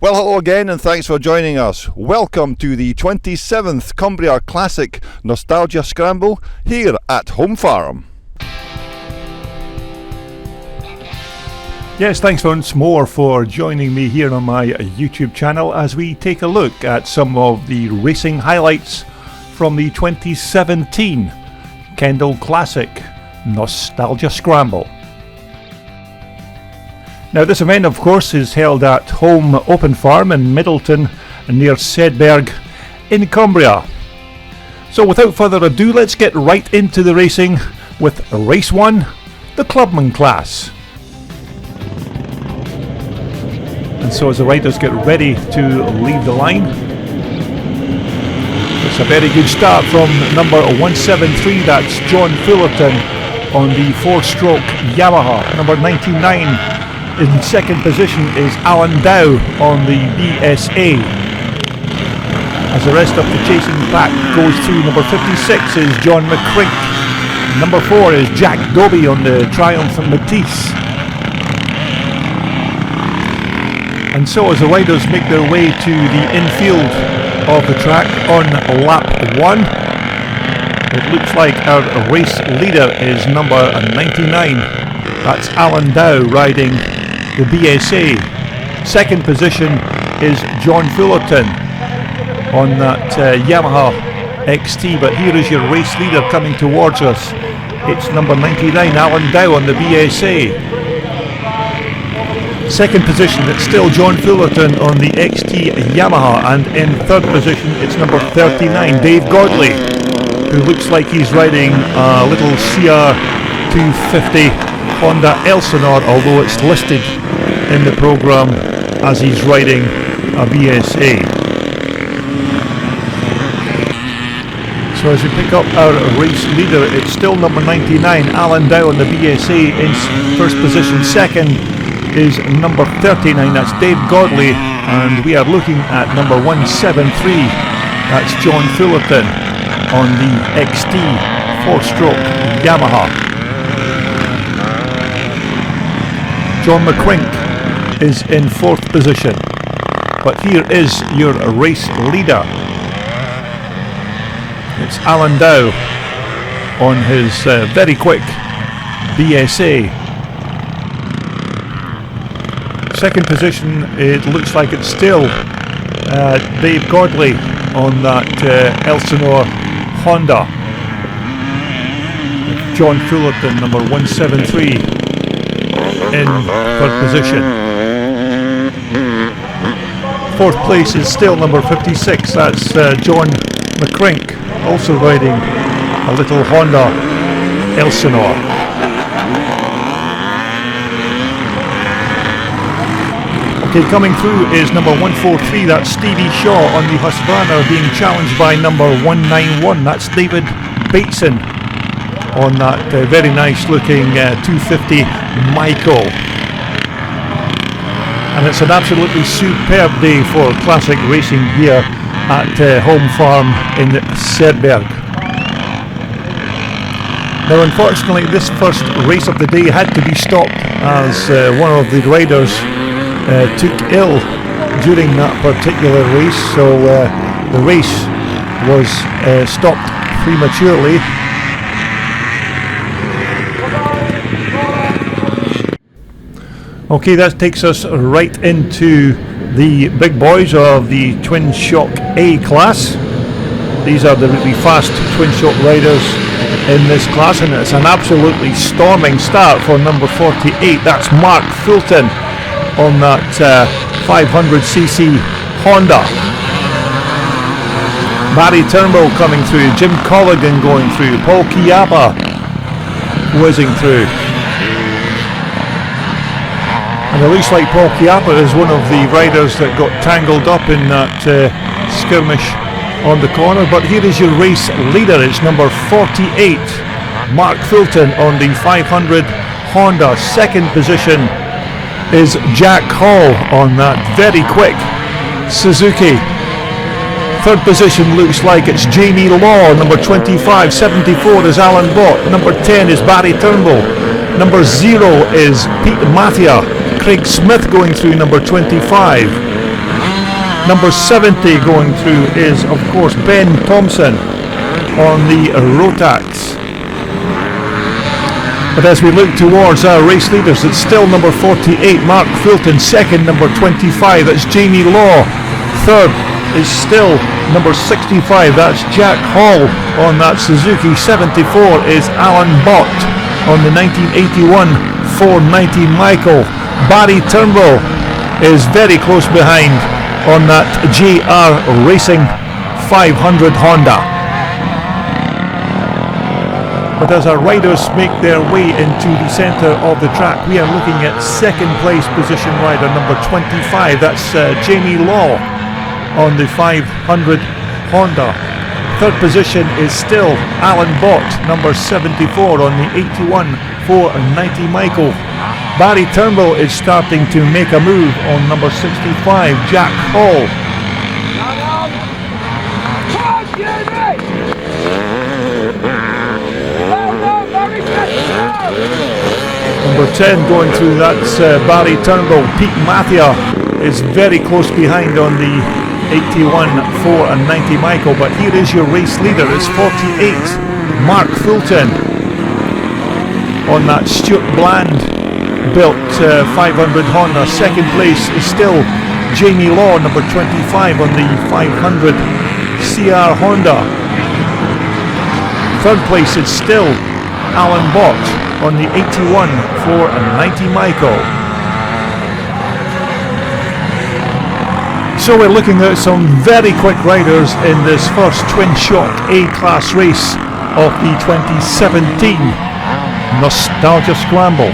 Well, hello again and thanks for joining us. Welcome to the 27th Cumbria Classic Nostalgia Scramble here at Holme Farm. Yes, thanks once more for joining me here on my YouTube channel as we take a look at some of the racing highlights from the 2017 Kendal Classic Nostalgia Scramble. Now this event of course is held at Holme Open Farm in Middleton near Sedbergh in Cumbria. So without further ado, let's get right into the racing with race 1, the Clubman class. And so as the riders get ready to leave the line, it's a very good start from number 173, that's John Fullerton on the 4-stroke Yamaha. Number 99 in second position is Alan Dow on the BSA. As the rest of the chasing pack goes through, number 56 is John McCrink. Number 4 is Jack Doby on the Triumph Metisse. And so as the riders make their way to the infield of the track on lap 1, it looks like our race leader is number 99. That's Alan Dow riding the BSA. Second position is John Fullerton on that Yamaha XT, but here is your race leader coming towards us. It's number 99, Alan Dow on the BSA. Second position, it's still John Fullerton on the XT Yamaha, and in third position it's number 39, Dave Godley, who looks like he's riding a little CR250 Honda Elsinore, although it's listed in the program as he's riding a BSA. So as we pick up our race leader, it's still number 99, Alan Dow on the BSA in first position. Second is number 39, that's Dave Godley, and we are looking at number 173, that's John Fullerton on the XT 4-stroke Yamaha. John McCrink is in fourth position, but here is your race leader. It's Alan Dow on his very quick BSA. Second position, it looks like it's still Dave Godley on that Elsinore Honda. John Fullerton, number 173, in third position. Fourth place is still number 56, that's John McCrink, also riding a little Honda Elsinore. Okay, coming through is number 143, that's Stevie Shaw on the Husqvarna, being challenged by number 191, that's David Bateson on that very nice looking 250 Michael. And it's an absolutely superb day for classic racing here at Holme Farm in Sedbergh. Now unfortunately this first race of the day had to be stopped as one of the riders took ill during that particular race, so the race was stopped prematurely. Okay, that takes us right into the big boys of the Twinshock A class. These are the really fast Twinshock riders in this class, and it's an absolutely storming start for number 48, that's Mark Fulton on that 500cc Honda. Barry Turnbull coming through, Jim Colligan going through, Paul Chiappa whizzing through. And it looks like Paul Chiappa is one of the riders that got tangled up in that skirmish on the corner, but here is your race leader, it's number 48, Mark Fulton on the 500 Honda. Second position is Jack Hall on that very quick Suzuki. Third position looks like it's Jamie Law, number 25. 74 is Alan Bott. Number 10 is Barry Turnbull. Number 0 is Pete Mathia. Craig Smith going through number 25. Number 70 going through is, of course, Ben Thompson on the Rotax. But as we look towards our race leaders, it's still number 48, Mark Fulton. Second, number 25, that's Jamie Law. Third is still number 65, that's Jack Hall on that Suzuki. 74 is Alan Bott on the 1981 490 Michael. Barry Turnbull is very close behind on that JR Racing 500 Honda. But as our riders make their way into the centre of the track, we are looking at second place position rider number 25, that's Jamie Law on the 500 Honda. Third position is still Alan Bott, number 74 on the 81 490 Michael. Barry Turnbull is starting to make a move on number 65, Jack Hall. Number 10 going through, that's Barry Turnbull. Pete Mathia is very close behind on the 81 490 Michael, but here is your race leader. It's 48, Mark Fulton on that Stuart Bland built 500 Honda. Second place is still Jamie Law, number 25 on the 500 CR Honda. Third place is still Alan Bott on the 81 490 Michael. So we're looking at some very quick riders in this first Twinshock A-Class race of the 2017 Nostalgia Scramble.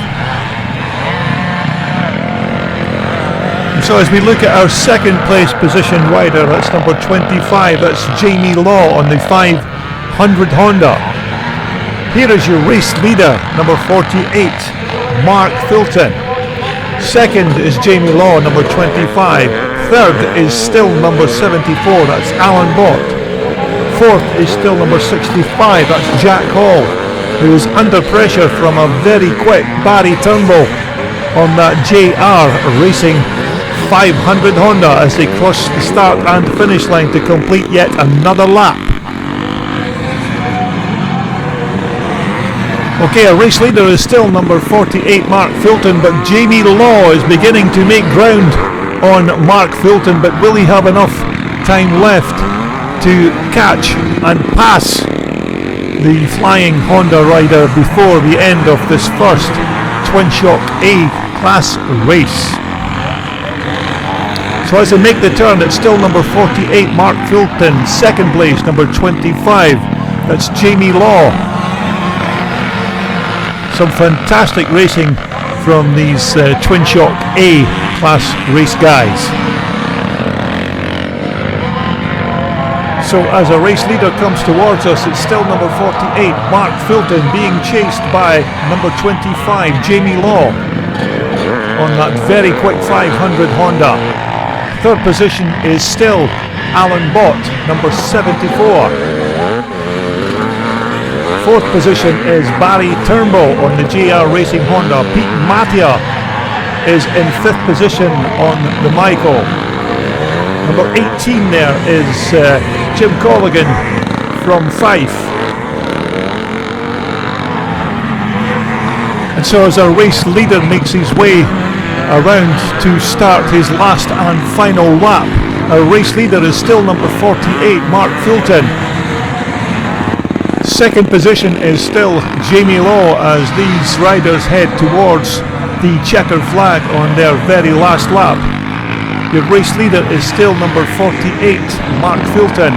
So as we look at our second place position rider, that's number 25, that's Jamie Law on the 500 Honda. Here is your race leader, number 48, Mark Fulton. Second is Jamie Law, number 25. Third is still number 74, that's Alan Bott. Fourth is still number 65, that's Jack Hall, who is under pressure from a very quick Barry Turnbull on that JR Racing 500 Honda as they cross the start and finish line to complete yet another lap. Okay, our race leader is still number 48, Mark Fulton, but Jamie Law is beginning to make ground on Mark Fulton, but will he have enough time left to catch and pass the flying Honda rider before the end of this first Twinshock A-Class race? So as they make the turn, it's still number 48, Mark Fulton. Second place, number 25, that's Jamie Law. Some fantastic racing from these Twinshock A-Class race guys. So as a race leader comes towards us, it's still number 48, Mark Fulton, being chased by number 25, Jamie Law, on that very quick 500 Honda. Third position is still Alan Bott, number 74. Fourth position is Barry Turnbull on the JR Racing Honda. Pete Mathia is in fifth position on the Michael. Number 18 there is Jim Colligan from Fife. And so as our race leader makes his way around to start his last and final lap, our race leader is still number 48, Mark Fulton. Second position is still Jamie Law as these riders head towards the checkered flag on their very last lap. Your race leader is still number 48, Mark Fulton.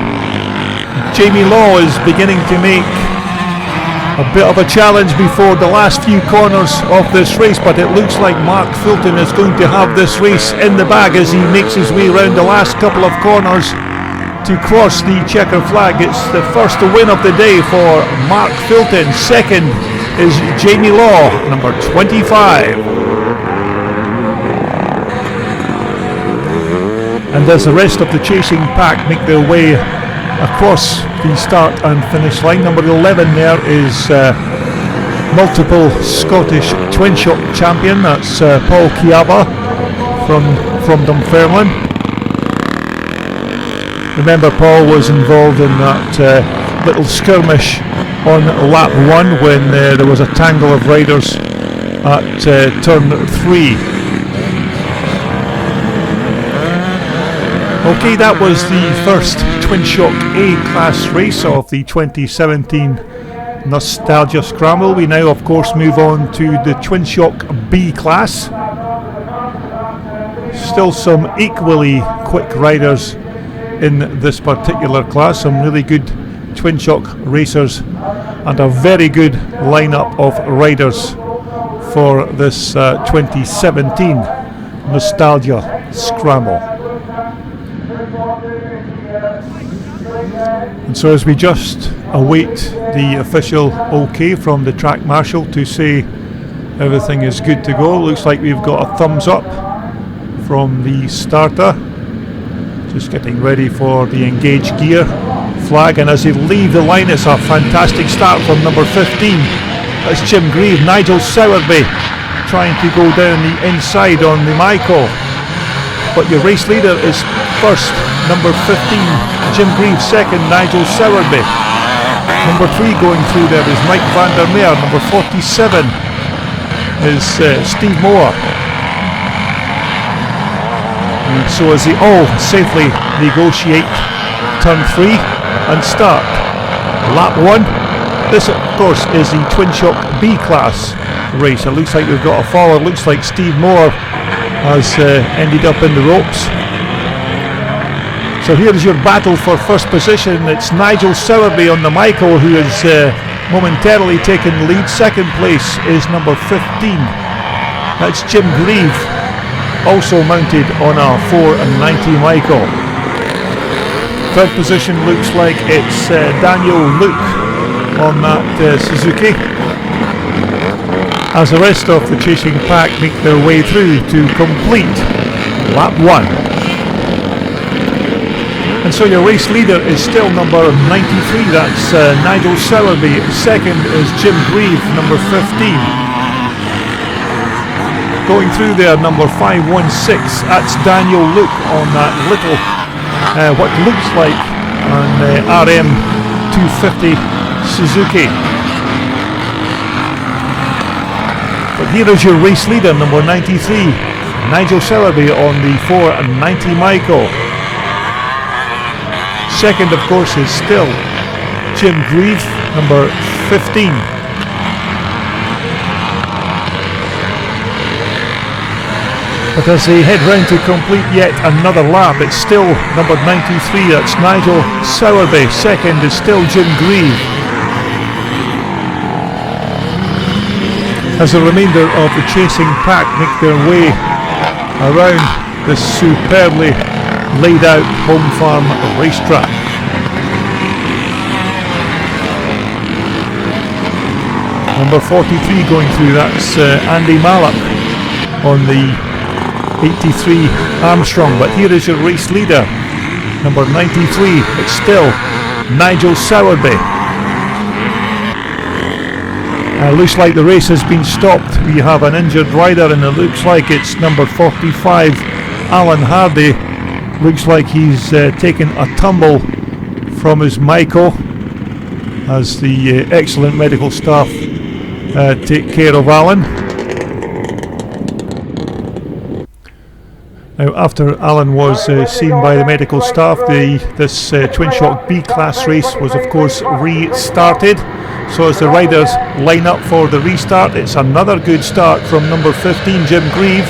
Jamie Law is beginning to make a bit of a challenge before the last few corners of this race, but it looks like Mark Fulton is going to have this race in the bag as he makes his way around the last couple of corners to cross the checker flag. It's the first win of the day for Mark Fulton. Second is Jamie Law, number 25. And as the rest of the chasing pack make their way across the start and finish line, number 11 there is multiple Scottish Twinshock champion, that's Paul Chiava from Dunfermline. Remember, Paul was involved in that little skirmish on lap 1 when there was a tangle of riders at turn 3. Okay, that was the first Twinshock A class race of the 2017 Nostalgia Scramble. We now of course move on to the Twinshock B class. Still some equally quick riders in this particular class, some really good Twinshock racers and a very good lineup of riders for this 2017 Nostalgia Scramble. And so as we just await the official OK from the track marshal to say everything is good to go, looks like we've got a thumbs up from the starter. Just getting ready for the engage gear flag, and as they leave the line, it's a fantastic start from number 15. That's Jim Grieve. Nigel Sowerby trying to go down the inside on the Michael, but your race leader is first, number 15 Jim Grieve, second Nigel Sowerby. Number 3 going through there is Mike van der Meer. Number 47 is Steve Moore. And so as they all safely negotiate turn 3 and start lap 1, this of course is the Twinshock B class race. It looks like we've got a follower. Looks like Steve Moore has ended up in the ropes. So here's your battle for first position. It's Nigel Sowerby on the Michael who is momentarily taking the lead. Second place is number 15. That's Jim Grieve, also mounted on a 490 Michael. Third position looks like it's Daniel Luke on that Suzuki, as the rest of the chasing pack make their way through to complete lap 1. And so your race leader is still number 93, that's Nigel Sowerby. Second is Jim Grieve, number 15. Going through there, number 516, that's Daniel Luke on that little, what looks like an RM 250 Suzuki. But here is your race leader, number 93, Nigel Sowerby on the 490 Michael. Second, of course, is still Jim Grieve, number 15. But as they head round to complete yet another lap, it's still number 93, that's Nigel Sowerby. Second is still Jim Grieve. As the remainder of the chasing pack make their way around this superbly laid out Holme Farm racetrack. Number 43 going through, that's Andy Mallock on the 83 Armstrong. But here is your race leader, number 93, it's still Nigel Sowerby. Looks like the race has been stopped. We have an injured rider and it looks like it's number 45 Alan Hardy. Looks like he's taken a tumble from his Michael as the excellent medical staff take care of Alan. Now, after Alan was seen by the medical staff, this Twinshock B class race was of course restarted. So as the riders line up for the restart, it's another good start from number 15 Jim Grieve.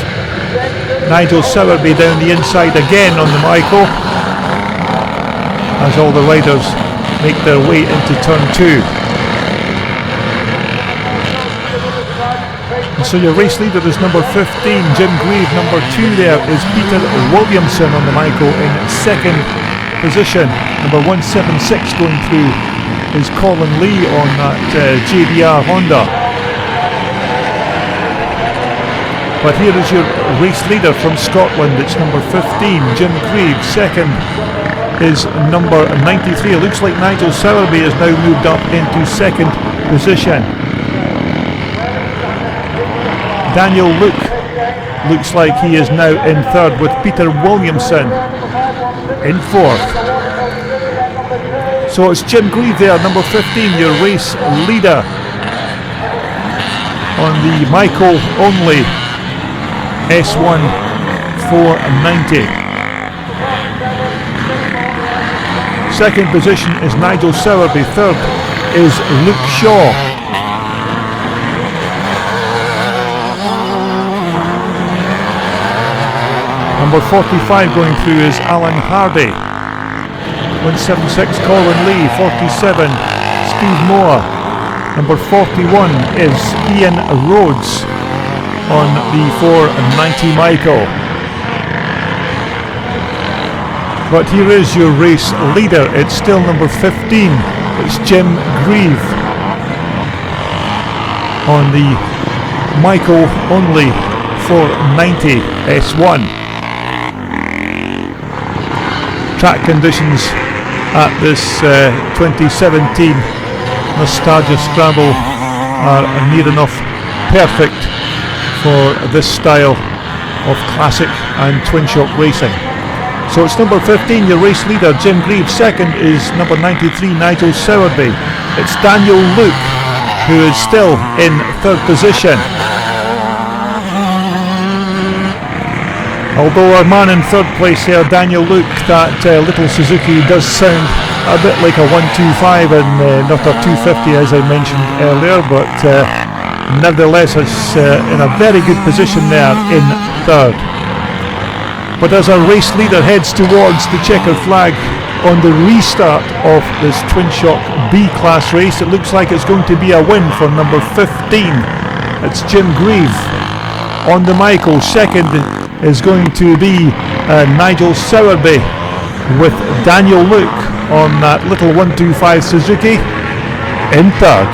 Nigel Sowerby down the inside again on the Michael as all the riders make their way into turn 2. And so your race leader is number 15 Jim Grieve. Number 2 there is Peter Williamson on the Michael in second position. Number 176 going through is Colin Lee on that JDR Honda. But here is your race leader from Scotland, it's number 15, Jim Grieve. Second is number 93. It looks like Nigel Sowerby has now moved up into second position. Daniel Luke looks like he is now in third, with Peter Williamson in fourth. So it's Jim Grieve there, number 15, your race leader on the Michael only S1 490. Second position is Nigel Sowerby. Third is Luke Shaw. Number 45 going through is Alan Hardy. 176 Colin Lee. 47 Steve Moore. Number 41 is Ian Rhodes on the 490 Michael. But here is your race leader. It's still number 15. It's Jim Grieve on the Michael only 490 S1. Track conditions at this 2017 Nostalgia Scramble are near enough perfect for this style of classic and Twinshock racing. So it's number 15, your race leader, Jim Grieve. Second is number 93, Nigel Sowerby. It's Daniel Luke, who is still in third position. Although our man in third place here, Daniel Luke, that little Suzuki does sound a bit like a 125 and not a 250 as I mentioned earlier, but nevertheless it's in a very good position there in third. But as our race leader heads towards the checkered flag on the restart of this Twinshock B-class race, it looks like it's going to be a win for number 15. It's Jim Grieve on the Michael. Second is going to be Nigel Sowerby, with Daniel Luke on that little 125 Suzuki in third.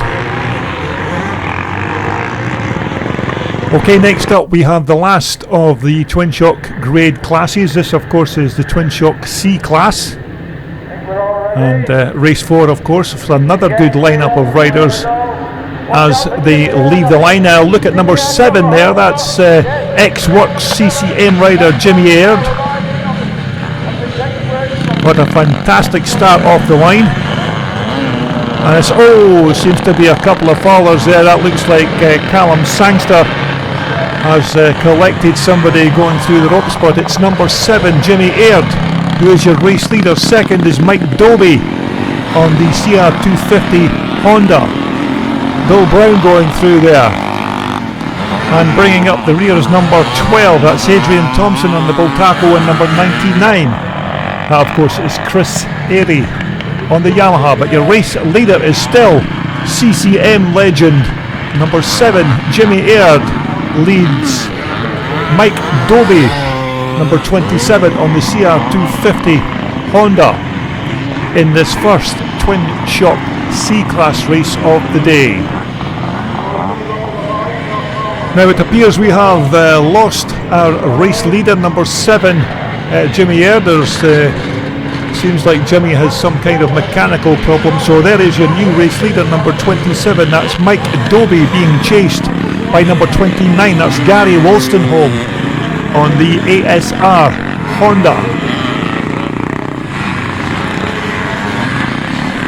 Okay, next up we have the last of the Twinshock grade classes. This of course is the Twinshock C class, and race 4 of course, with another good lineup of riders as they leave the line. Now look at number 7 there, that's ex-Works CCM rider Jimmy Aird. What a fantastic start off the line. And it's, seems to be a couple of followers there. That looks like Callum Sangster has collected somebody going through the ropes, but it's number 7, Jimmy Aird, who is your race leader. Second is Mike Doby on the CR250 Honda. Bill Brown going through there. And bringing up the rear is number 12, that's Adrian Thompson on the Bultaco, and number 99, that of course is Chris Airy on the Yamaha. But your race leader is still CCM legend number 7, Jimmy Aird, leads Mike Doby, number 27 on the CR250 Honda, in this first Twinshock C-Class race of the day. Now it appears we have lost our race leader, number 7, Jimmy Aird. Seems like Jimmy has some kind of mechanical problem, so there is your new race leader, number 27, that's Mike Doby, being chased by number 29, that's Gary Wolstenholme on the ASR Honda.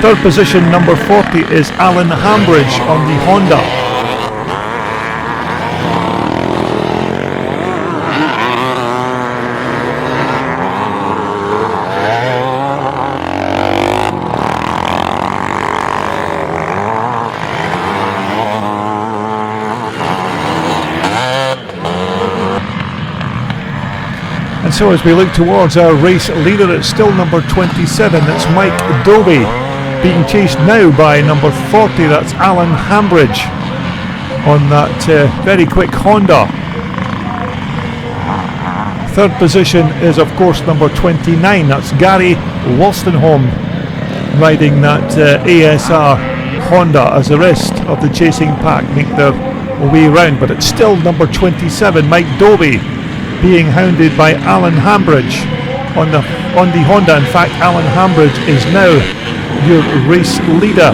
Third position, number 40, is Alan Hambridge on the Honda. And so as we look towards our race leader, it's still number 27, that's Mike Doby, being chased now by number 40, that's Alan Hambridge on that very quick Honda. Third position is of course number 29, that's Gary Wolstenholme, riding that ASR Honda, as the rest of the chasing pack make their way round. But it's still number 27, Mike Doby, being hounded by Alan Hambridge on the Honda. In fact, Alan Hambridge is now your race leader.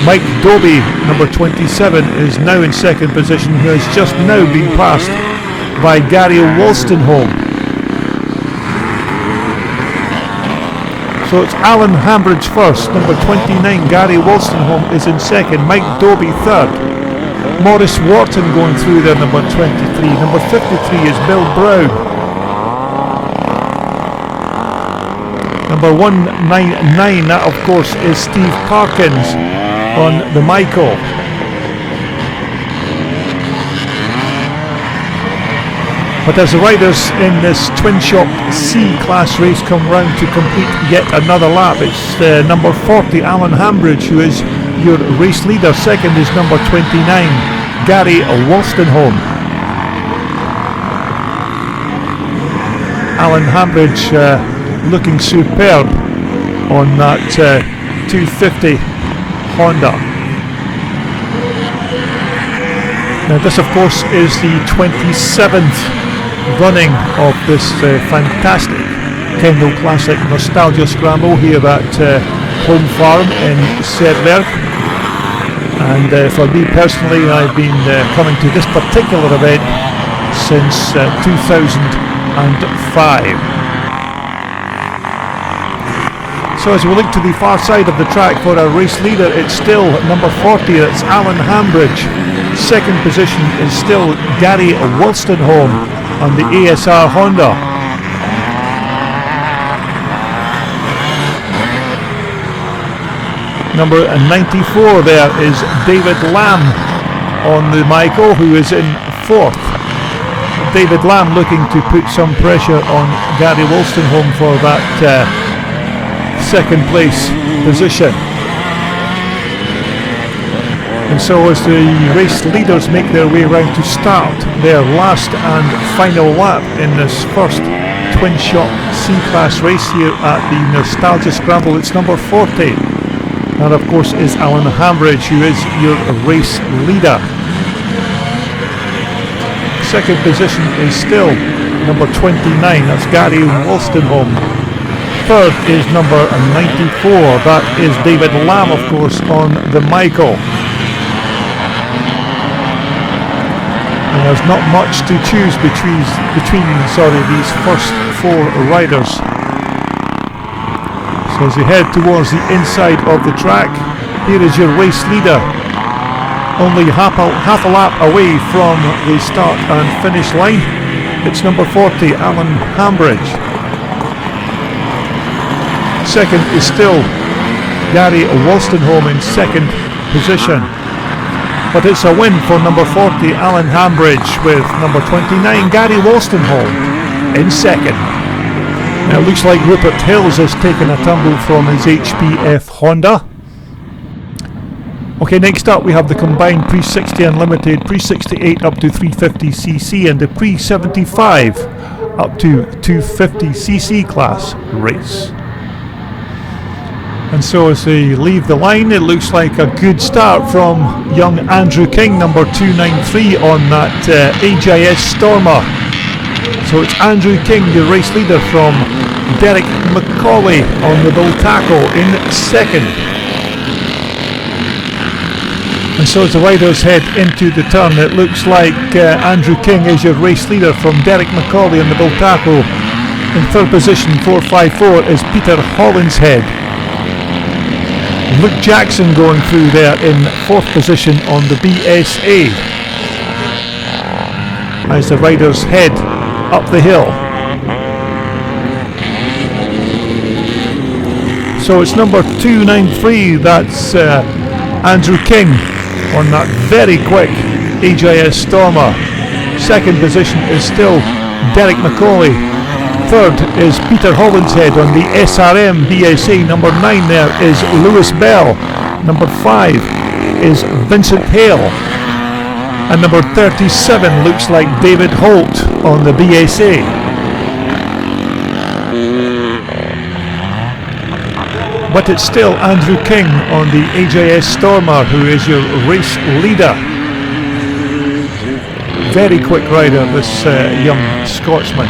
Mike Doby, number 27, is now in second position, who has just now been passed by Gary Wolstenholme. So it's Alan Hambridge first, number 29 Gary Wolstenholme is in second, Mike Dobie third, Maurice Wharton going through there, number 23, number 53 is Bill Brown, number 199, that of course is Steve Parkins on the Michael. But as the riders in this Twinshock C-Class race come round to complete yet another lap, it's number 40, Alan Hambridge, who is your race leader. Second is number 29, Gary Wolstenholme. Alan Hambridge looking superb on that 250 Honda. Now this of course is the 27th running of this fantastic Kendal Classic Nostalgia Scramble here at Holme Farm in Sedbergh, and for me personally I've been coming to this particular event since 2005. So as we look to the far side of the track for our race leader, it's still number 40, that's Alan Hambridge. Second position is still Gary Wolstenholme on the ASR Honda. Number 94 there is David Lamb on the Michael, who is in fourth. David Lamb looking to put some pressure on Gary Wolstenholme for that second place position. And so as the race leaders make their way round to start their last and final lap in this first Twinshock C-Class race here at the Nostalgia Scramble, it's number 40. That of course is Alan Hambridge, who is your race leader. Second position is still number 29, that's Gary Wolstenholme. Third is number 94, that is David Lamb of course on the Michael. And there's not much to choose between these first four riders. So as you head towards the inside of the track, here is your race leader, only half a lap away from the start and finish line. It's number 40, Alan Hambridge. Second is still Gary Wolstenholme in second position. But it's a win for number 40, Alan Hambridge, with number 29, Gary Wolstenholme in second. Now it looks like Rupert Hills has taken a tumble from his HPF Honda. Okay, next up we have the combined Pre-60 Unlimited, Pre-68 up to 350cc and the Pre-75 up to 250cc class race. And so as they leave the line, it looks like a good start from young Andrew King, number 293 on that HIS Stormer. So it's Andrew King, the race leader, from Derek McCauley on the Bultaco in second. And so as the riders head into the turn, it looks like Andrew King is your race leader from Derek McCauley on the Bultaco. In third position, 454, is Peter Hollinshead. Luke Jackson going through there in fourth position on the BSA as the riders head up the hill. So it's number 293, that's Andrew King on that very quick HIS Stormer. Second position is still Derek McCauley. Third is Peter Hollinshead on the SRM BSA. Number 9 there is Lewis Bell. Number 5 is Vincent Hale. And number 37 looks like David Holt on the BSA. But it's still Andrew King on the HIS Stormer who is your race leader. Very quick rider, this young Scotsman.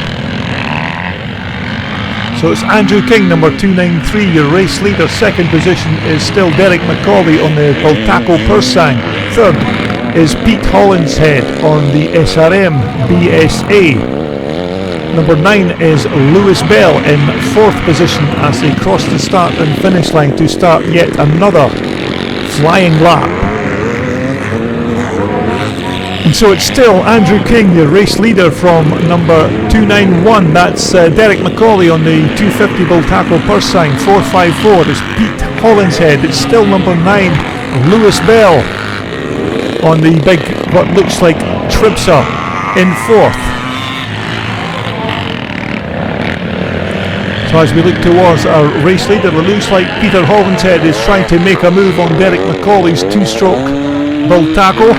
So it's Andrew King, number 293, your race leader. Second position is still Derek McCauley on the Bultaco Persang. Third is Pete Hollinshead on the SRM BSA. Number 9 is Lewis Bell in 4th position as they cross the start and finish line to start yet another flying lap. And so it's still Andrew King, the race leader, from number 291. That's Derek McCauley on the 250 bull tackle purse sign. 454 is Pete Hollinshead. It's still number 9, Lewis Bell, on the big, what looks like Tribsa, in 4th. So as we look towards our race leader, it looks like Peter Hollinshead is trying to make a move on Derek McCauley's 2-stroke bull tackle.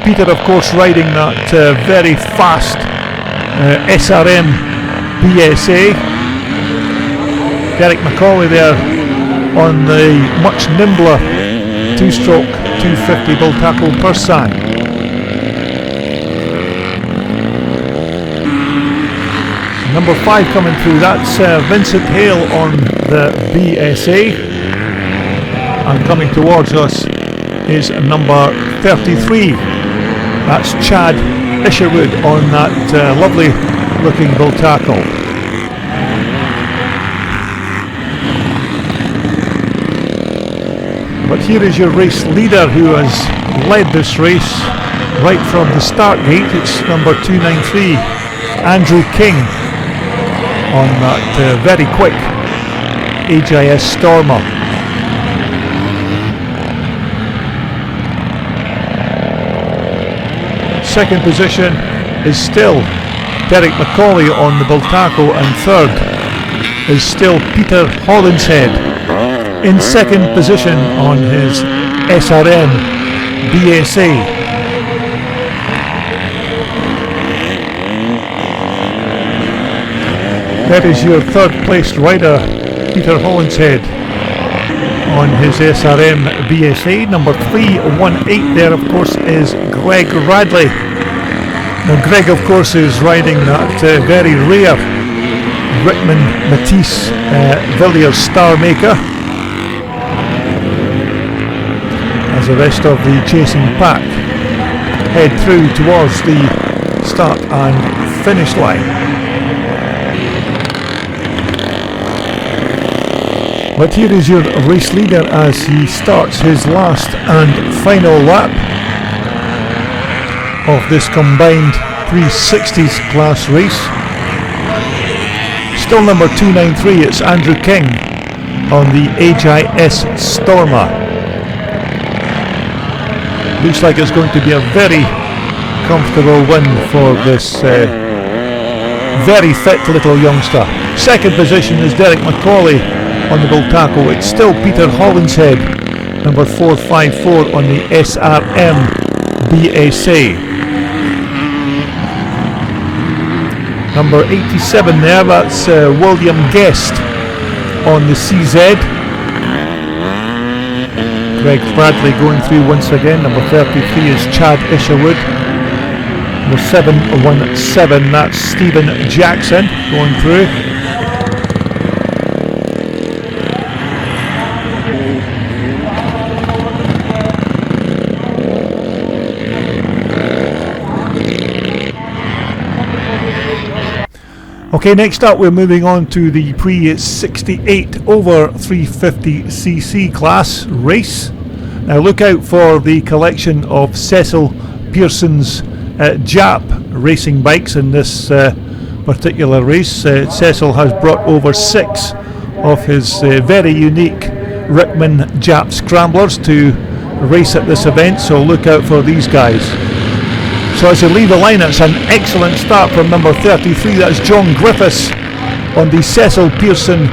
Peter, of course, riding that very fast SRM BSA. Derek McCauley there on the much nimbler 2-stroke 250 bull tackle purse sign. Number 5 coming through, that's Vincent Hale on the BSA. And coming towards us is number 33. That's Chad Isherwood on that lovely looking bull tackle. But here is your race leader who has led this race right from the start gate. It's number 293, Andrew King, on that very quick HIS Stormer. Second position is still Derek McCauley on the bull tackle, and third is still Peter Hollinshead in second position on his SRM BSA. That is your third placed rider, Peter Hollinshead, on his SRM BSA. Number 318 there, of course, is Greg Radley. Now Greg, of course, is riding that very rare Rickman Metisse Villiers Star Maker, as the rest of the chasing pack head through towards the start and finish line. But here is your race leader as he starts his last and final lap of this combined 360s class race. Still number 293, it's Andrew King on the HIS Stormer. Looks like it's going to be a very comfortable win for this very fit little youngster. Second position is Derek McCauley on the bull tackle. It's still Peter Hollinshead, number 454 on the SRM BSA. Number 87 there, that's William Guest on the CZ. Greg Bradley going through once again. Number 33 is Chad Isherwood. Number 717, that's Stephen Jackson going through. Okay, next up we're moving on to the pre-68 over 350cc class race. Now look out for the collection of Cecil Pearson's Jap racing bikes in this particular race. Cecil has brought over 6 of his very unique Rickman Jap scramblers to race at this event, so look out for these guys. So as you leave the line, it's an excellent start from number 33, that's John Griffiths on the Cecil Pearson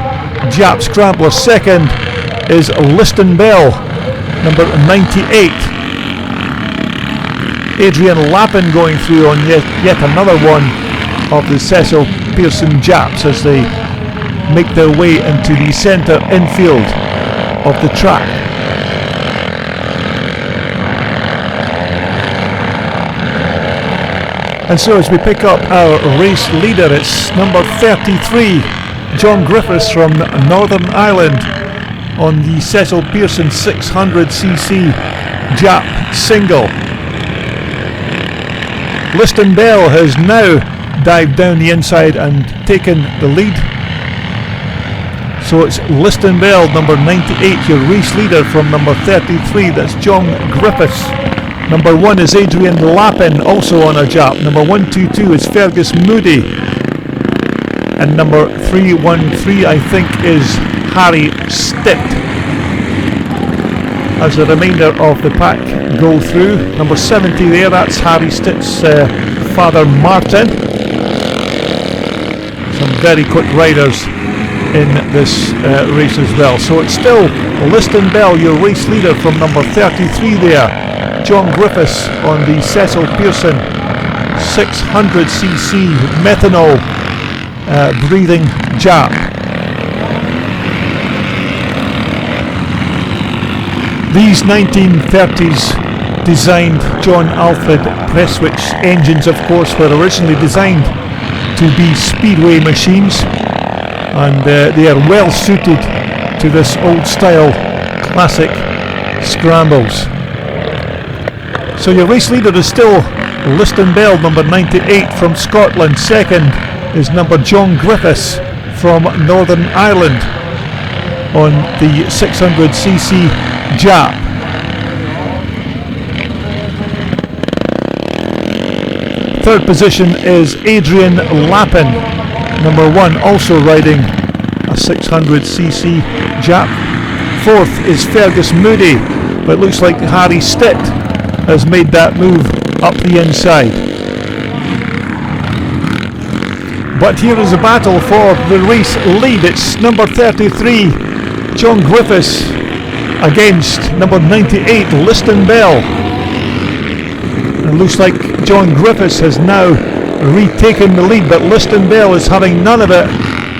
Jap Scrambler. Second is Liston Bell, number 98. Adrian Lappin going through on yet another one of the Cecil Pearson Japs as they make their way into the centre infield of the track. And so as we pick up our race leader, it's number 33, John Griffiths from Northern Ireland on the Cecil Pearson 600cc Jap single. Liston Bell has now dived down the inside and taken the lead. So it's Liston Bell, number 98, your race leader from number 33. That's John Griffiths. Number 1 is Adrian Lappin, also on a Jap. Number 122 is Fergus Moody. And number 313, I think, is Harry Stitt. As the remainder of the pack go through, number 70 there, that's Harry Stitt's father Martin. Some very quick riders in this race as well. So it's still Liston Bell, your race leader from number 33 there. John Griffiths on the Cecil Pearson 600cc methanol breathing Jap. These 1930s designed John Alfred Prestwich engines, of course, were originally designed to be speedway machines, and they are well suited to this old style classic scrambles. So your race leader is still Liston Bell, number 98 from Scotland. Second is number John Griffiths from Northern Ireland on the 600cc Jap. Third position is Adrian Lappin, number 1, also riding a 600cc Jap. Fourth is Fergus Moody, but it looks like Harry Stitt has made that move up the inside. But here is a battle for the race lead. It's number 33, John Griffiths, against number 98, Liston Bell. It looks like John Griffiths has now retaken the lead, but Liston Bell is having none of it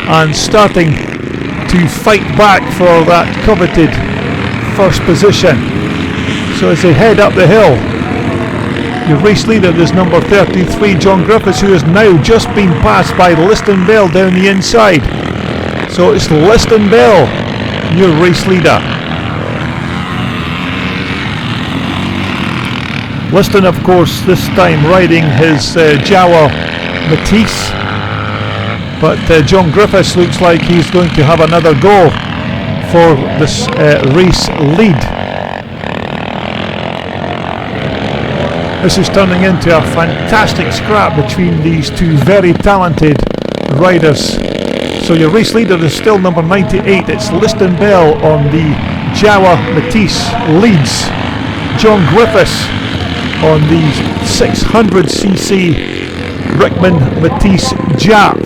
and starting to fight back for that coveted first position. So as they head up the hill, your race leader is number 33, John Griffiths, who has now just been passed by Liston Bell down the inside. So it's Liston Bell, your race leader. Liston, of course, this time riding his Jawa Metisse, but John Griffiths looks like he's going to have another go for this race lead. This is turning into a fantastic scrap between these two very talented riders. So your race leader is still number 98. It's Liston Bell on the Jawa Metisse leads. John Griffiths on the 600cc Rickman Metisse Jap.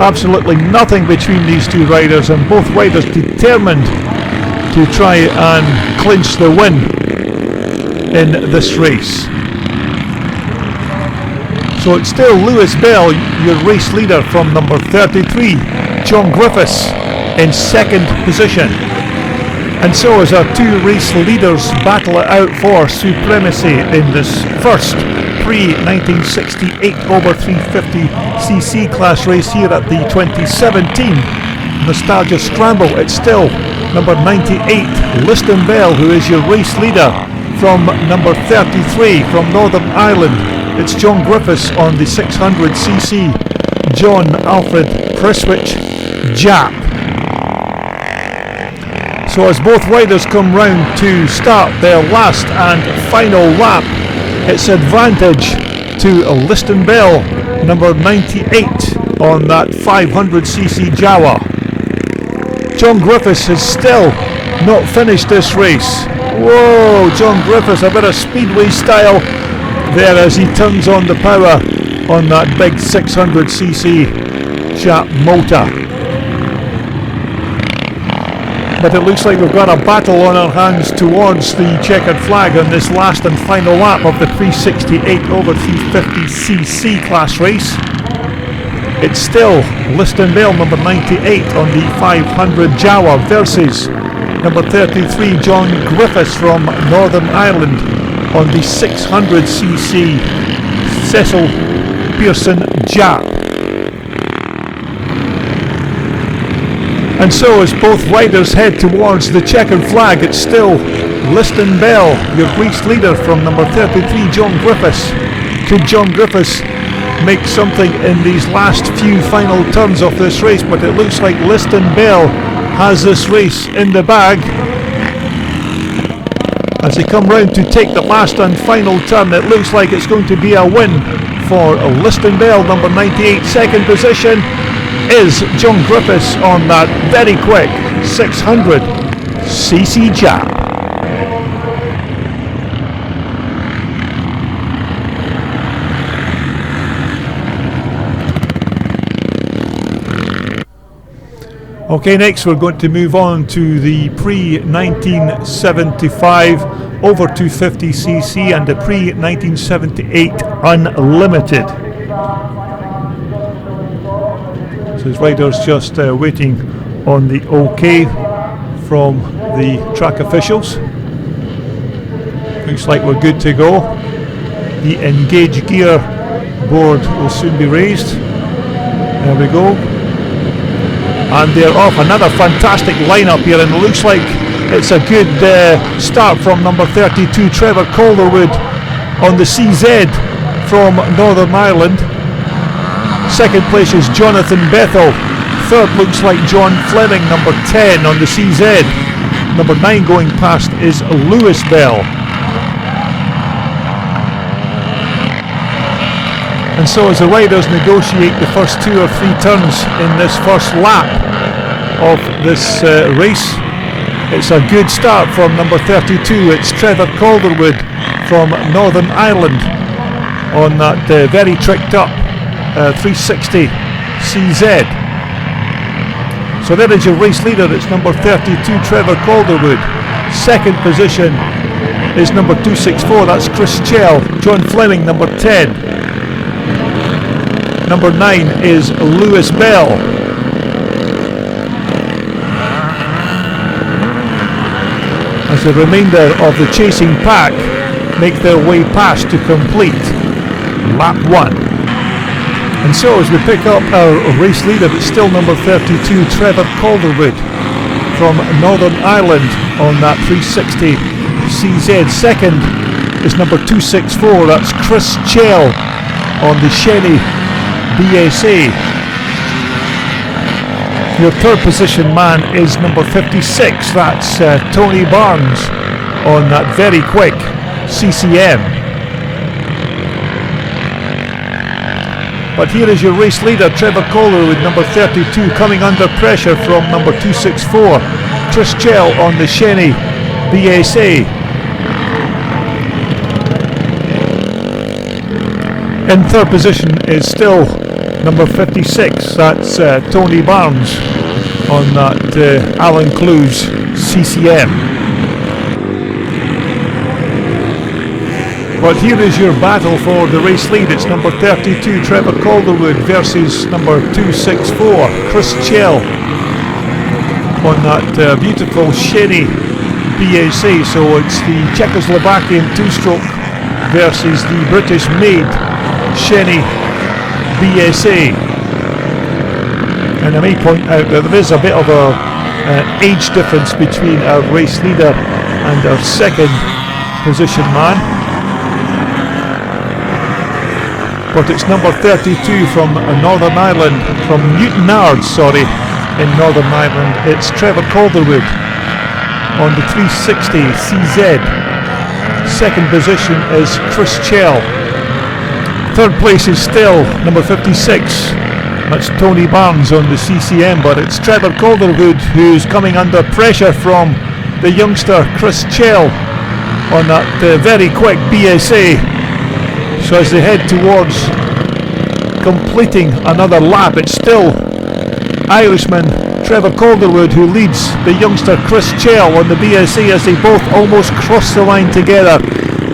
Absolutely nothing between these two riders, and both riders determined to try and clinch the win in this race. So it's still Lewis Bell, your race leader from number 33, John Griffiths in second position. And so as our two race leaders battle it out for supremacy in this first pre-1968 over 350cc class race here at the 2017 Nostalgia Scramble, it's still number 98, Liston Bell, who is your race leader from number 33 from Northern Ireland. It's John Griffiths on the 600cc John Alfred Prestwich Jap. So as both riders come round to start their last and final lap, it's advantage to Liston Bell, number 98 on that 500cc Jawa. John Griffiths has still not finished this race. Whoa, John Griffiths, a bit of speedway style there as he turns on the power on that big 600cc Jap motor. But it looks like we've got a battle on our hands towards the checkered flag on this last and final lap of the 368 over 350cc class race. It's still Liston Bell, number 98 on the 500 Jawa versus number 33 John Griffiths from Northern Ireland on the 600cc Cecil Pearson Jap. And so as both riders head towards the checkered flag, it's still Liston Bell, your race leader from number 33 John Griffiths, could John Griffiths make something in these last few final turns of this race? But it looks like Liston Bell has this race in the bag as they come round to take the last and final turn. It looks like it's going to be a win for Liston Bell, number 98. Second position is John Griffiths on that very quick 600 cc jab. Okay, next we're going to move on to the pre-1975 over 250cc and the pre-1978 Unlimited. So his rider's just waiting on the OK from the track officials. Looks like we're good to go. The engage gear board will soon be raised. There we go. And they're off. Another fantastic lineup here, and it looks like it's a good start from number 32, Trevor Calderwood on the CZ from Northern Ireland. Second place is Jonathan Bethel. Third looks like John Fleming, number 10 on the CZ. Number 9 going past is Lewis Bell. And so as the riders negotiate the first 2 or 3 turns in this first lap of this race, it's a good start from number 32. It's Trevor Calderwood from Northern Ireland on that very tricked up 360 CZ. So there is your race leader. It's number 32, Trevor Calderwood. Second position is number 264, that's Chris Chell. John Fleming, number 10. Number 9 is Lewis Bell. As the remainder of the chasing pack make their way past to complete lap 1. And so as we pick up our race leader, it's still number 32, Trevor Calderwood from Northern Ireland on that 360 CZ. Second is number 264, that's Chris Chell on the Shenny BSA. Your third position man is number 56, that's Tony Barnes on that very quick CCM. But here is your race leader, Trevor Calderwood, number 32, coming under pressure from number 264, Chris Chell on the Shenny BSA. In third position is still number 56, that's Tony Barnes on that Alan Clues CCM. But here is your battle for the race lead. It's number 32, Trevor Calderwood versus number 264, Chris Chell on that beautiful Shenny BSA. So it's the Czechoslovakian two-stroke versus the British-made Shenny BSA. And I may point out that there is a bit of an age difference between our race leader and our second position man. But it's number 32 from Northern Ireland, from Newtownards, in Northern Ireland. It's Trevor Calderwood on the 360 CZ. Second position is Chris Chell. Third place is still number 56. That's Tony Barnes on the CCM, but it's Trevor Calderwood who's coming under pressure from the youngster Chris Chell on that very quick BSA. So as they head towards completing another lap, it's still Irishman Trevor Calderwood who leads the youngster Chris Chell on the BSA as they both almost cross the line together.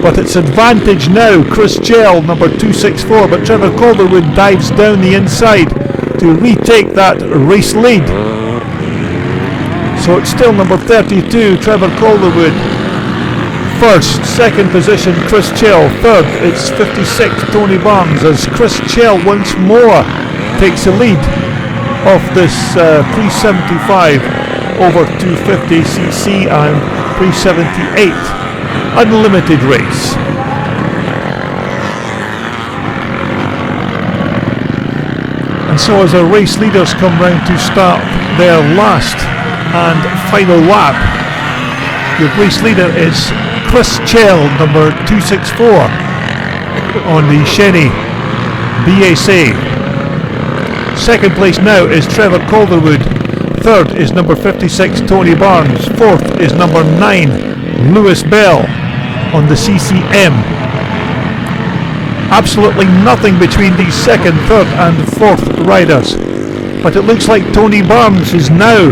But it's advantage now, Chris Chell, number 264, but Trevor Calderwood dives down the inside to retake that race lead. So it's still number 32, Trevor Calderwood. First, second position, Chris Chell. Third, it's 56, Tony Barnes, as Chris Chell once more takes the lead of this pre-75 over 250cc and pre-78 Unlimited race. And so as our race leaders come round to start their last and final lap, your race leader is Chris Chell, number 264, on the Shenny BSA. Second place now is Trevor Calderwood. Third is number 56, Tony Barnes. Fourth is number 9, Lewis Bell on the CCM. Absolutely nothing between these second, third and fourth riders. But it looks like Tony Barnes is now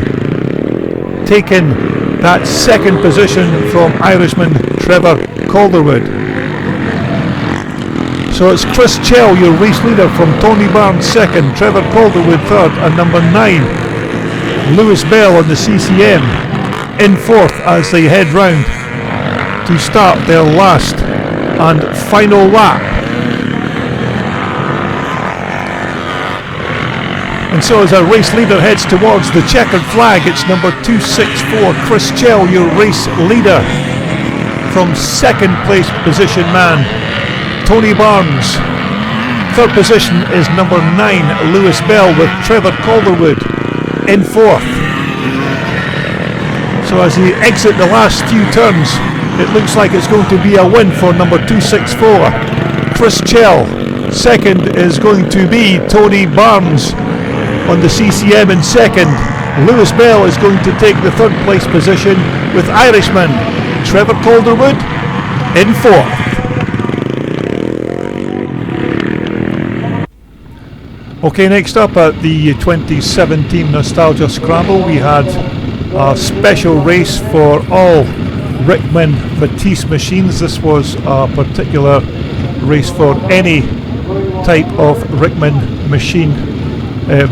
taking that second position from Irishman Trevor Calderwood. So it's Chris Chell, your race leader, from Tony Barnes second, Trevor Calderwood third, and number 9, Lewis Bell on the CCM in fourth as they head round to start their last and final lap. And so as our race leader heads towards the checkered flag, it's number 264, Chris Chell, your race leader, from second place position man, Tony Barnes. Third position is number 9, Lewis Bell, with Trevor Calderwood in fourth. So as they exit the last few turns, it looks like it's going to be a win for number 264, Chris Chell. Second is going to be Tony Barnes on the CCM in second. Lewis Bell is going to take the third place position with Irishman Trevor Calderwood in fourth. Okay, next up at the 2017 Nostalgia Scramble, we had a special race for all Rickman Metisse machines. This was a particular race for any type of Rickman machine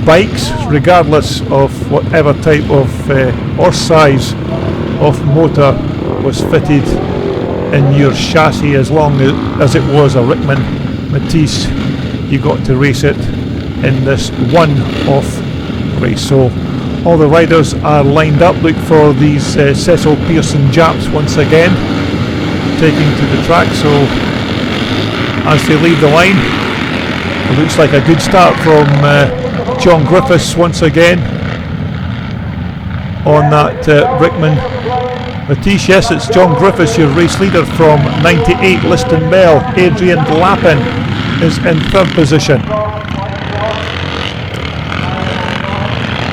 bikes, regardless of whatever type of or size of motor was fitted in your chassis. As long as it was a Rickman Metisse, you got to race it in this one-off race. So all the riders are lined up. Look for these Cecil Pearson Japs once again taking to the track. So as they leave the line, it looks like a good start from John Griffiths once again on that Rickman Metisse. Yes, it's John Griffiths, your race leader from 98, Liston Bell. Adrian Lappin is in third position.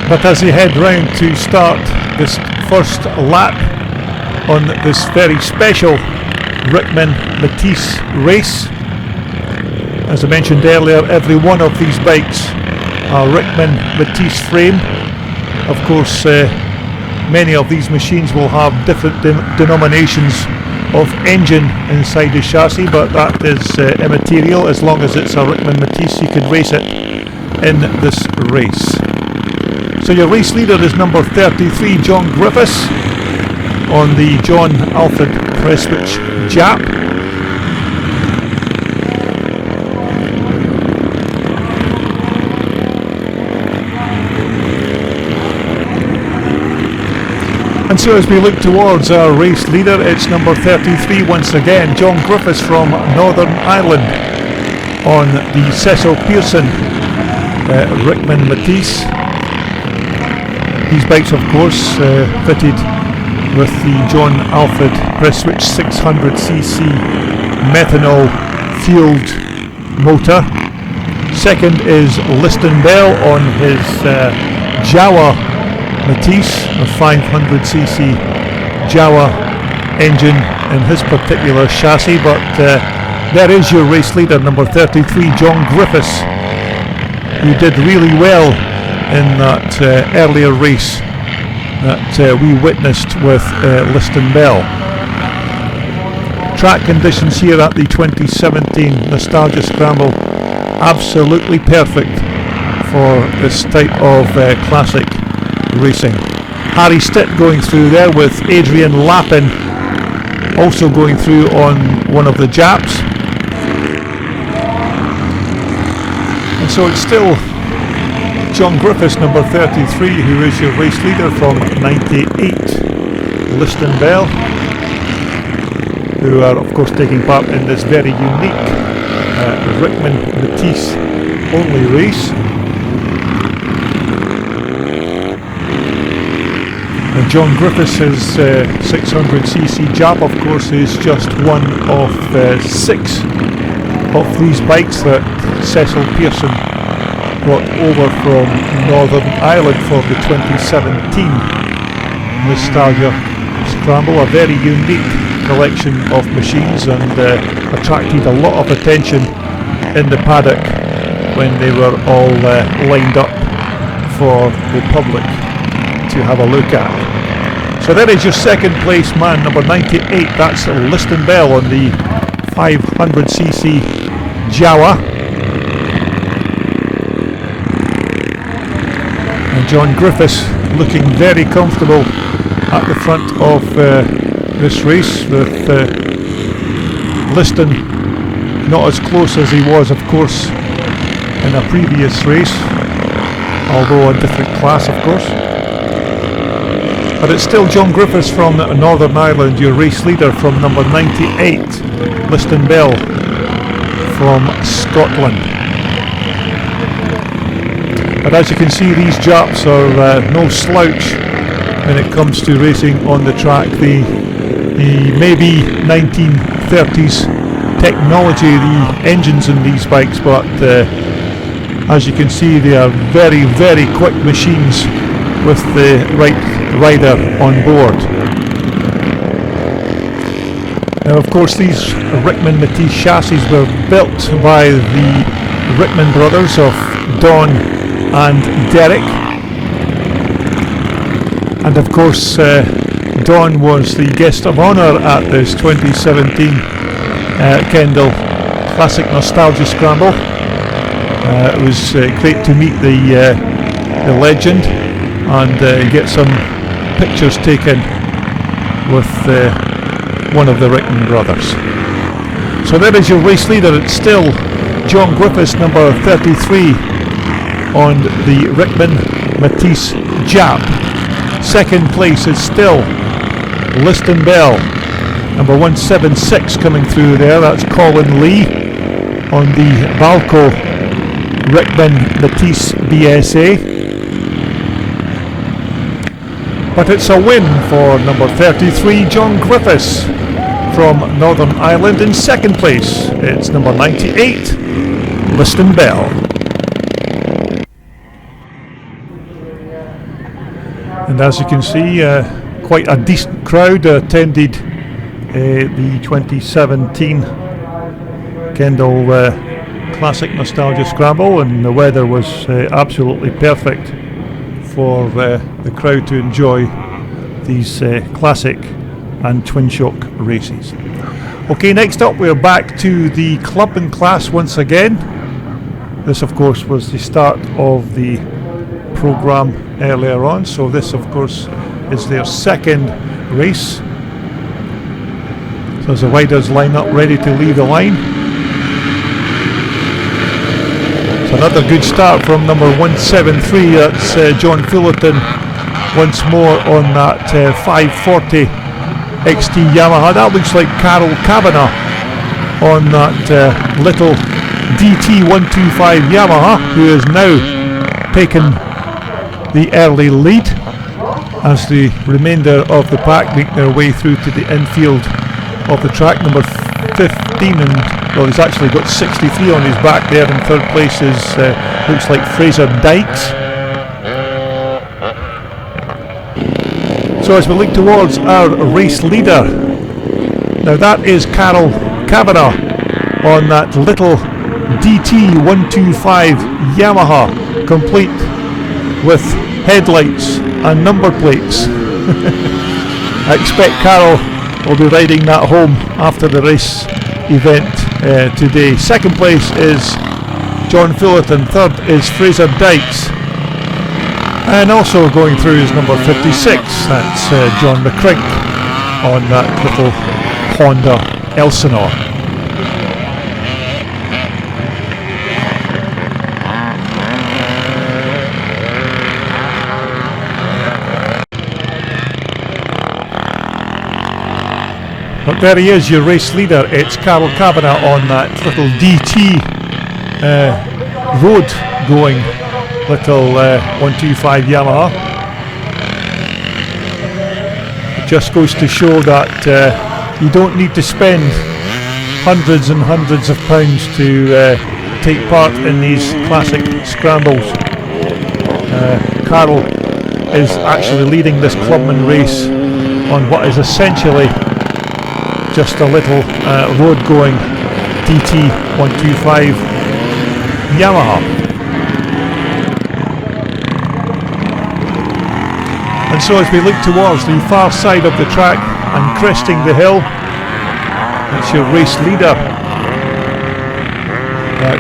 But as they head round to start this first lap on this very special Rickman Metisse race, as I mentioned earlier, every one of these bikes are Rickman Metisse frame. Of course, many of these machines will have different denominations of engine inside the chassis, but that is immaterial. As long as it's a Rickman Metisse, you can race it in this race. So your race leader is number 33, John Griffiths, on the John Alfred Prestwich Jap. And so as we look towards our race leader, it's number 33 once again, John Griffiths from Northern Ireland, on the Cecil Pearson Rickman Metisse. These bikes, of course, fitted with the John Alfred Prestwich 600cc methanol fueled motor. Second is Liston Bell on his Jawa Metisse, a 500cc Jawa engine in his particular chassis. But there is your race leader, number 33, John Griffiths, who did really well in that earlier race that we witnessed with Liston Bell. Track conditions here at the 2017 Nostalgia Scramble, absolutely perfect for this type of classic racing. Harry Stitt going through there with Adrian Lappin also going through on one of the Japs. And so it's still John Griffiths, number 33, who is your race leader from 98. Liston Bell, who are of course taking part in this very unique Rickman Metisse only race. And John Griffiths' 600cc Jap, of course, is just one of 6 of these bikes that Cecil Pearson brought over from Northern Ireland for the 2017 Nostalgia Scramble. A very unique collection of machines, and attracted a lot of attention in the paddock when they were all lined up for the public to have a look at. So there is your second place man, number 98. That's Liston Bell on the 500cc Jawa. And John Griffiths looking very comfortable at the front of this race, with Liston not as close as he was, of course, in a previous race, although a different class, of course. But it's still John Griffiths from Northern Ireland, your race leader, from number 98, Liston Bell from Scotland. But as you can see, these Japs are no slouch when it comes to racing on the track. The maybe 1930s technology, the engines in these bikes, but as you can see, they are very, very quick machines with the right rider on board. Now, of course, these Rickman Metisse chassis were built by the Rickman brothers of Don and Derek, and of course Don was the guest of honour at this 2017 Kendal Classic Nostalgia Scramble. It was great to meet the legend and get some pictures taken with one of the Rickman brothers. So there is your race leader. It's still John Griffiths, number 33 on the Rickman Metisse Jap. Second place is still Liston Bell, number 176 coming through there. That's Colin Lee on the Valco Rickman Metisse BSA. But it's a win for number 33, John Griffiths from Northern Ireland. In second place, it's number 98, Liston Bell. And as you can see, quite a decent crowd attended the 2017 Kendal Classic Nostalgia Scramble, and the weather was absolutely perfect for the crowd to enjoy these classic and Twinshock races. Okay, next up we're back to the Clubman class once again. This, of course, was the start of the programme earlier on, so this, of course, is their second race. So as the riders line up ready to leave the line. So another good start from number 173, that's John Fullerton once more on that 540 XT Yamaha. That looks like Carol Kavanagh on that little DT125 Yamaha, who is now taken the early lead as the remainder of the pack make their way through to the infield of the track. Number 15, and well, he's actually got 63 on his back there. In third place is looks like Fraser Dykes. So as we look towards our race leader, now that is Carol Kavanagh on that little DT125 Yamaha, complete with headlights and number plates. I expect Carol will be riding that home after the race event today. Second place is John Fullerton, third is Fraser Dykes, and also going through is number 56, that's John McCrink on that little Honda Elsinore. But there he is, your race leader. It's Carol Kavanagh on that little DT road going little 125 Yamaha. It just goes to show that you don't need to spend hundreds and hundreds of pounds to take part in these classic scrambles. Carol is actually leading this Clubman race on what is essentially just a little road going DT 125 Yamaha. And so as we look towards the far side of the track and cresting the hill, it's your race leader,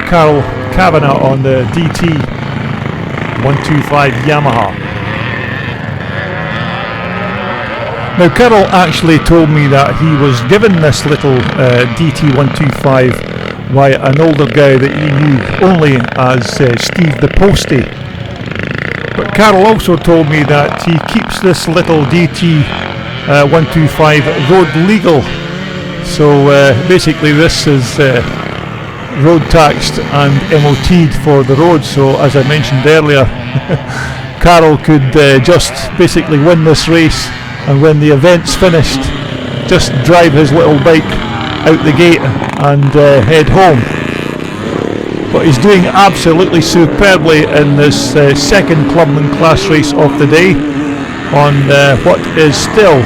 Carol Kavanagh on the DT 125 Yamaha. Now Carol actually told me that he was given this little DT 125 by an older guy that he knew only as Steve the Postie. But Carol also told me that he keeps this little DT 125 road legal. So basically this is road taxed and MOT'd for the road. So as I mentioned earlier, Carol could just basically win this race, and when the event's finished, just drive his little bike out the gate and head home. But he's doing absolutely superbly in this second Clubman class race of the day on what is still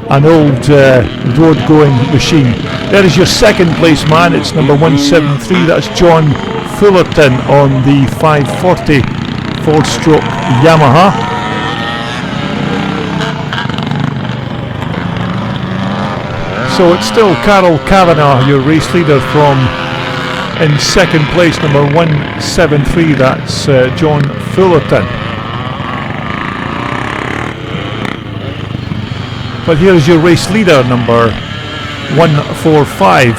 an old road going machine. There is your second place man, it's number 173, that's John Fullerton on the 540 4-stroke Yamaha. So it's still Carol Kavanagh, your race leader, from in second place, number 173, that's John Fullerton. But here's your race leader, number 145,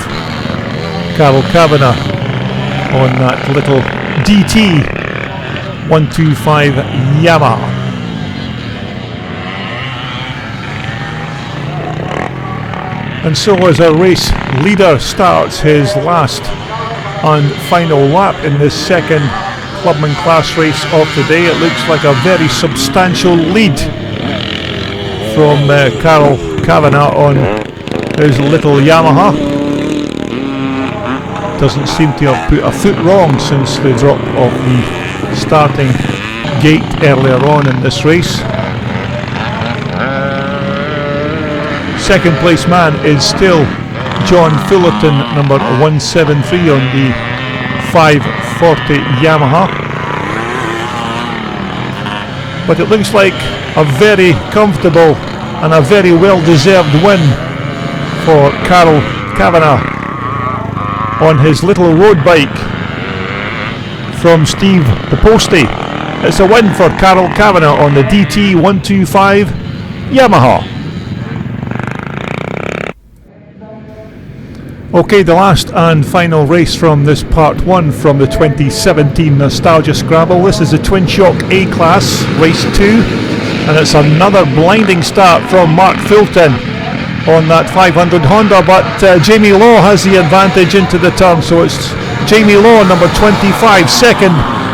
Carol Kavanagh, on that little DT 125 Yamaha. And so as our race leader starts his last and final lap in this second Clubman class race of the day, it looks like a very substantial lead from Carol Kavanagh on his little Yamaha. Doesn't seem to have put a foot wrong since the drop of the starting gate earlier on in this race. Second place man is still John Fullerton, number 173 on the 540 Yamaha. But it looks like a very comfortable and a very well-deserved win for Carol Kavanagh on his little road bike from Steve the Postie. It's a win for Carol Kavanagh on the DT 125 Yamaha. Okay, the last and final race from this part 1 from the 2017 Nostalgia Scramble. This is the Twinshock A class, race 2, and it's another blinding start from Mark Fulton on that 500 Honda, but Jamie Law has the advantage into the turn, so it's Jamie Law, number 25. Second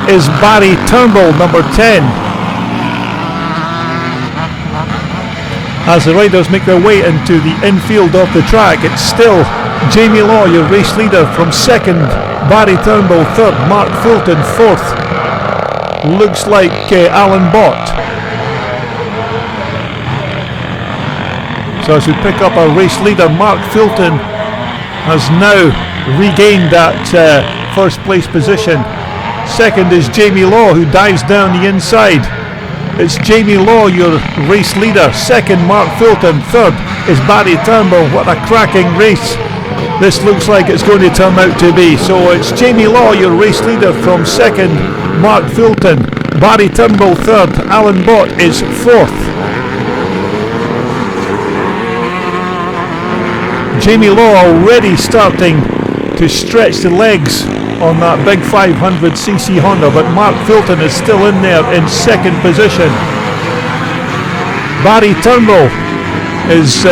is Barry Turnbull, number 10. As the riders make their way into the infield of the track, it's still Jamie Law, your race leader, from second, Barry Turnbull third, Mark Fulton fourth. Looks like Alan Bott. So as we pick up our race leader, Mark Fulton has now regained that first place position. Second is Jamie Law, who dives down the inside. It's Jamie Law, your race leader. Second, Mark Fulton. Third is Barry Turnbull. What a cracking race this looks like it's going to turn out to be. So it's Jamie Law, your race leader, from second, Mark Fulton. Barry Turnbull third. Alan Bott is fourth. Jamie Law already starting to stretch the legs on that big 500cc Honda, but Mark Fulton is still in there in second position. Barry Turnbull is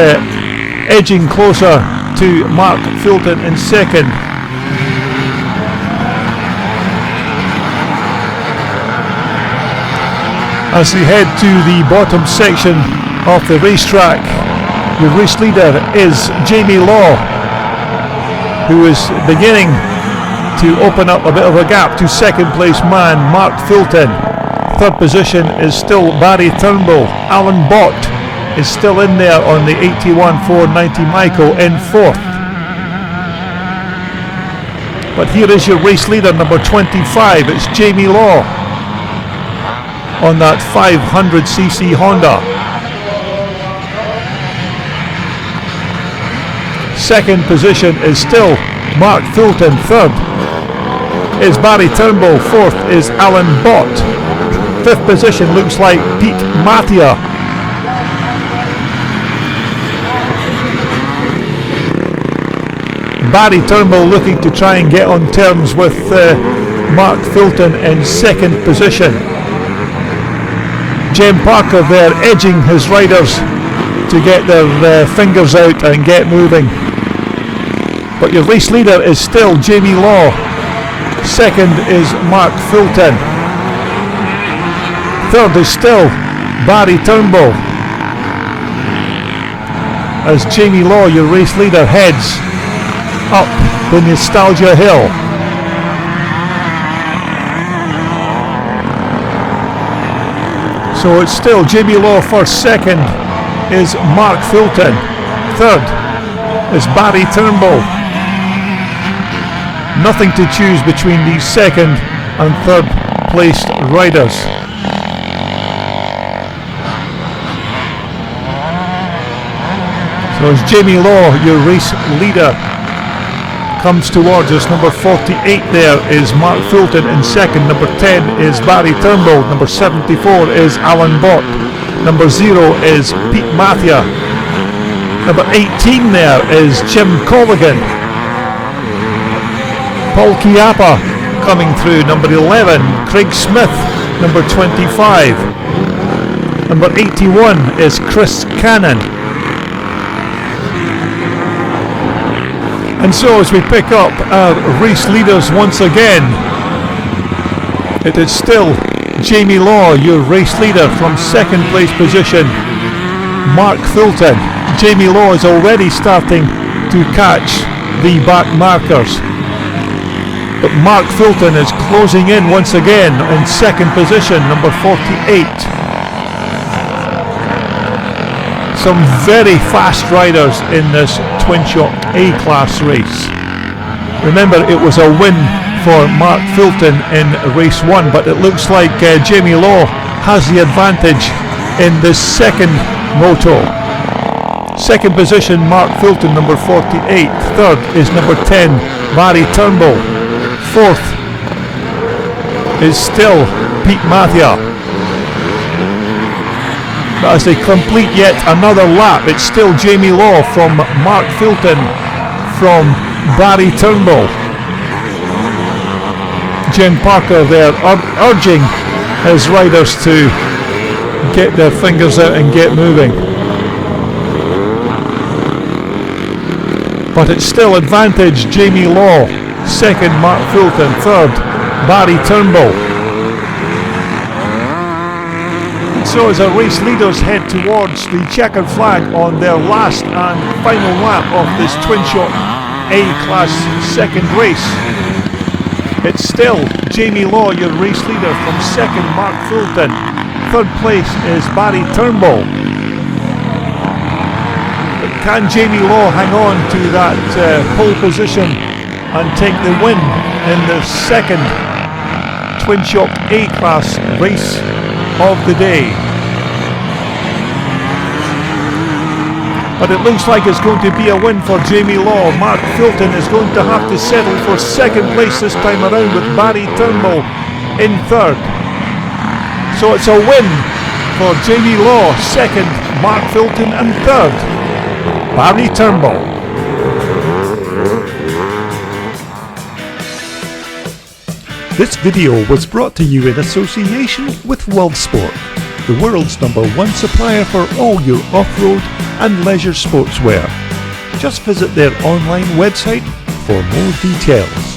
edging closer to Mark Fulton in second. As we head to the bottom section of the racetrack, your race leader is Jamie Law, who is beginning to open up a bit of a gap to second place man Mark Fulton. Third position is still Barry Turnbull. Alan Bott is still in there on the 81 490 Michael in fourth. But here is your race leader, number 25. It's Jamie Law on that 500cc Honda. Second position is still Mark Fulton. Third is Barry Turnbull. Fourth is Alan Bott. Fifth position looks like Pete Mattia. Barry Turnbull looking to try and get on terms with Mark Fulton in second position. Jem Parker there edging his riders to get their fingers out and get moving. But your race leader is still Jamie Law. Second is Mark Fulton. Third is still Barry Turnbull. As Jamie Law, your race leader, heads up the Nostalgia Hill. So it's still Jamie Law first, second is Mark Fulton, third is Barry Turnbull. Nothing to choose between these second and third placed riders. So as Jamie Law, your race leader, comes towards us, number 48 there is Mark Fulton in second, number 10 is Barry Turnbull, number 74 is Alan Bott, number 0 is Pete Mattia, number 18 there is Jim Colligan. Paul Chiappa coming through, number 11 Craig Smith, number 25, number 81 is Chris Cannon. And so as we pick up our race leaders once again, it is still Jamie Law, your race leader, from second place position, Mark Fulton. Jamie Law is already starting to catch the back markers. But Mark Fulton is closing in once again in second position, number 48. Some very fast riders in this Twinshock A-class race. Remember, it was a win for Mark Fulton in race 1, but it looks like Jamie Law has the advantage in this second moto. Second position, Mark Fulton, number 48. Third is number 10, Barry Turnbull. Fourth is still Pete Mattia. But as they complete yet another lap, it's still Jamie Law from Mark Fulton from Barry Turnbull. Jim Parker there urging his riders to get their fingers out and get moving. But it's still advantage Jamie Law. Second Mark Fulton, third Barry Turnbull. So as our race leaders head towards the checkered flag on their last and final lap of this Twinshock A-class second race, it's still Jamie Law, your race leader, from second Mark Fulton. Third place is Barry Turnbull. But can Jamie Law hang on to that pole position and take the win in the second Twinshock A-class race of the day? But it looks like it's going to be a win for Jamie Law. Mark Fulton is going to have to settle for second place this time around, with Barry Turnbull in third. So it's a win for Jamie Law, second Mark Fulton, and third Barry Turnbull. This video was brought to you in association with World Sport, the world's #1 supplier for all your off-road and leisure sportswear. Just visit their online website for more details.